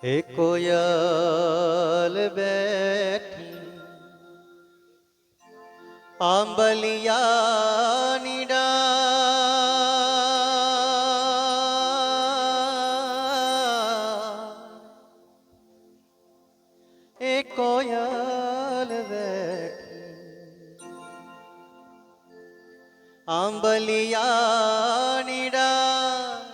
હે કોયલ બેઠી આંબલિયાની ડાળ એ કોયલ બેઠી આંબલિયાની ડાળ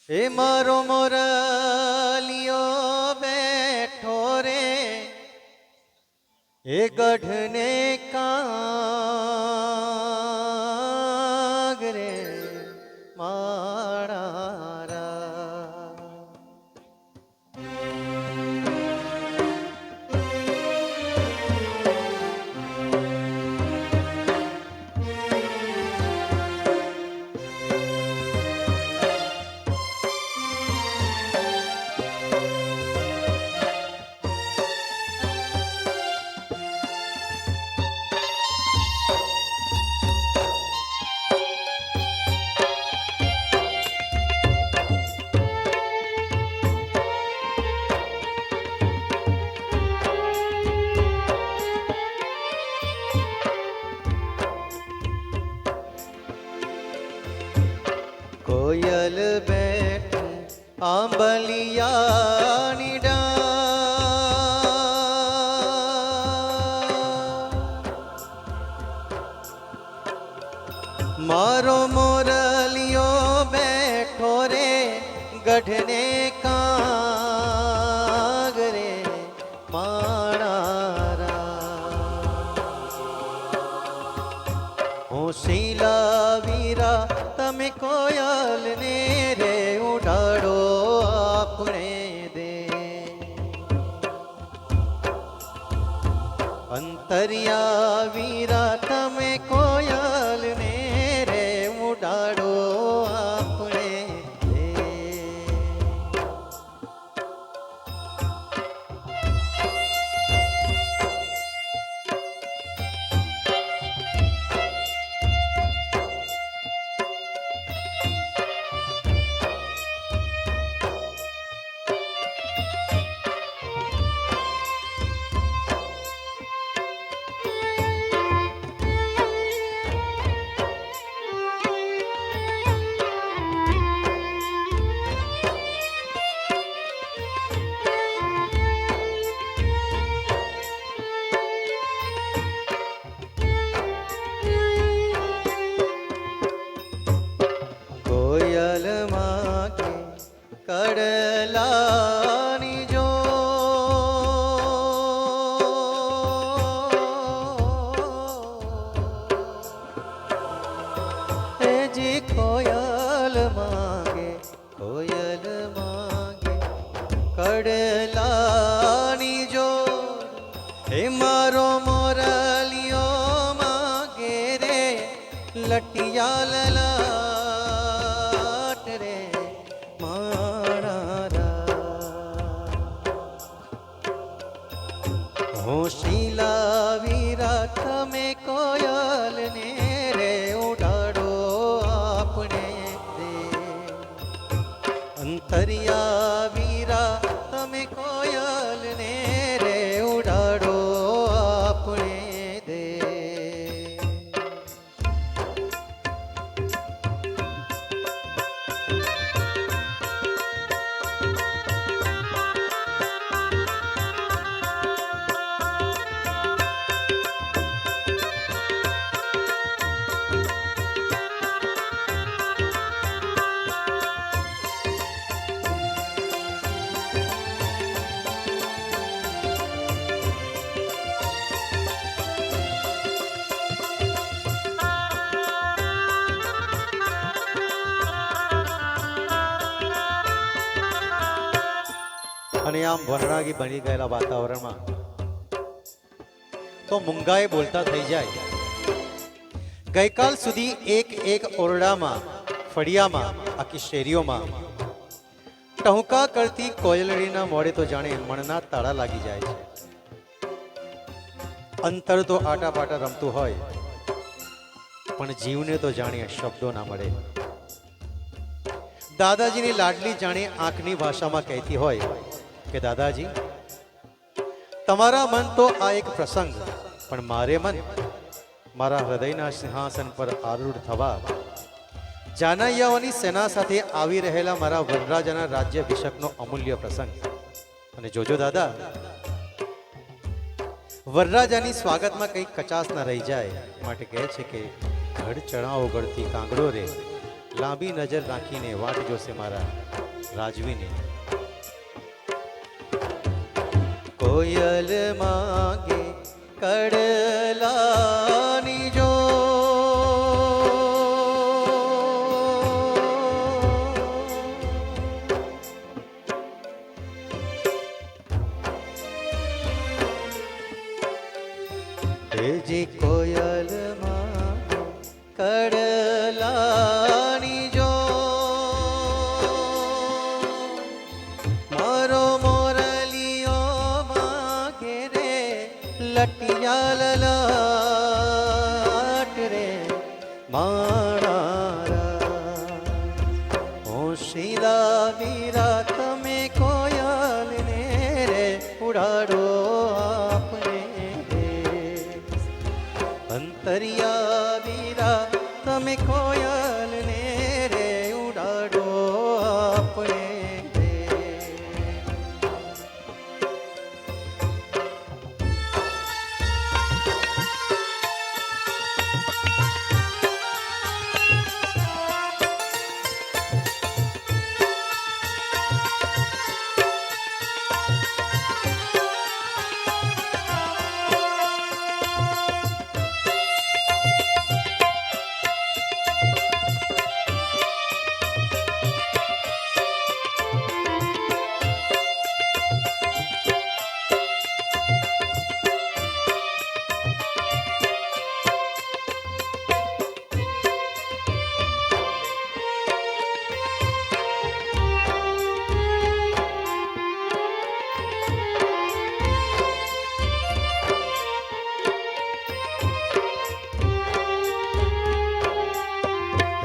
એ મારો મોરલિયો બેઠો રે એ ગઢને કાગરે મારા કોયલ બેઠું આંબલિયાની ડાળ મારો મોરલિયો બેઠો રે ગઢને કાગરે માણારા હું શીલા વીરા તમે કોયલ ને રે ઉડાડો આપણે દે અંતરિયા વીરા તમે કોયલ ને રે ઉડાડો આપણે દે કોયલ માગે કડલાની જો એ જી કોયલ માગે કડલાની જો હે મારો મોરલિયો માગે રે લટિયા લલા હું શીલા વીરા તમે કોયલ ને રે ઉડાડો આપણે દે અંતરિયા વીરા તમે કોયલ ને રે ઉડાડો આપણે દે અને આમ વરણાગી બની ગયેલા વાતાવરણમાં તો મૂંગાએ બોલતા થઈ જાય ગઈકાલ સુધી એક ઓરડામાં ફળિયામાં આખી શેરીઓમાં ટહુકા કરતી કોયલડીના મોડે તો જાણે મણના તાળા લાગી જાય છે અંતર તો આટા પાટા રમતું હોય પણ જીવને તો જાણે શબ્દો ના મળે દાદાજીની લાડલી જાણે આંખની ભાષામાં કહેતી હોય કે દાદાજી, તમારા મન તો આ એક પ્રસંગ, પણ મારે મન મારા હૃદયના સિંહાસન પર આરૂઢ થવા જાનૈયાઓની સેના સાથે આવી રહેલા મારા વનરાજાના રાજ્યાભિષેકનો અમૂલ્ય પ્રસંગ. અને જોજો દાદા, વરરાજાની સ્વાગતમાં કંઈક કચાશ ન રહી જાય માટે કહે છે કે ઘડ ચણાવો ગળતી કાંગડો રે, લાંબી નજર રાખીને વાટ જોશે મારા રાજવીને. કોયલ માંગે કડલાની જો, જી કોયલ માંગે કડલાની જો, મારો મોરલીઓ માંગે રે લટિયા લલાટ રે માણારા. હોશીલા વીરા તમે કોયલને રે ઉડાડો આપને, અંતરિયા વીરા તમે કોયલને રે ઉડાડો આપણે.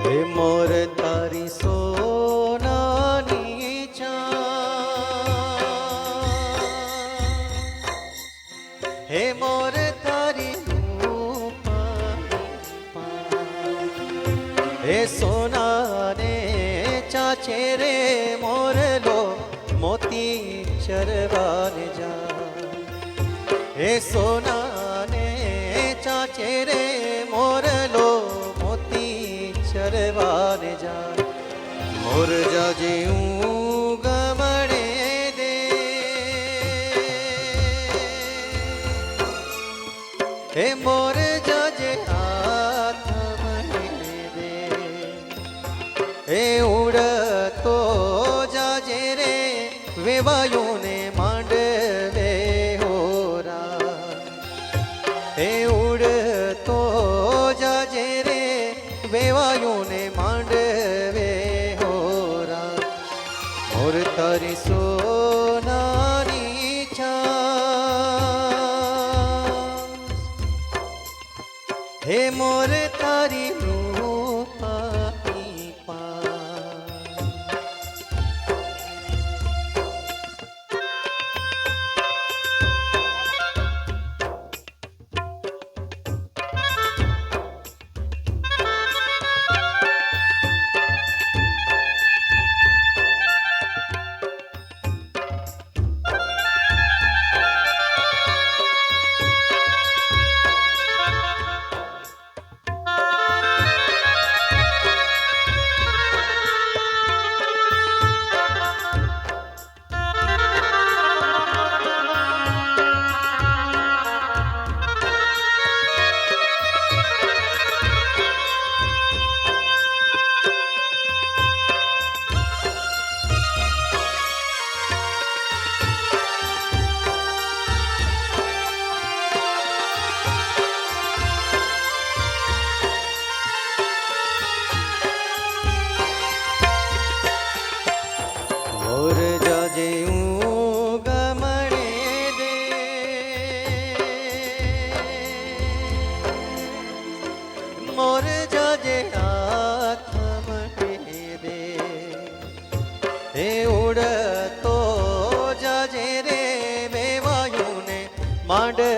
હે મોર તારી સોનાની ચાંદ, હે મોર તારી રૂપાની પાંદ, હે સોનાને ચાચે રે મોરલો મોતી ચરવાને જા, હે સોનાને ચાચે રે મોરલો ચરવાને જા. મોર જાજે ગમડે દે, હે મોર જાજે હાથ મળે દે, હે ઉડતો જાજે રે વેવાયુને માંડવે હોરા, હે ઉડતો જાજે રે વેવાયુને માંડવે હોરા. મોર તારી સોનાની છાસ, હે મોર તારી રૂપાની પાંદ. માંડવે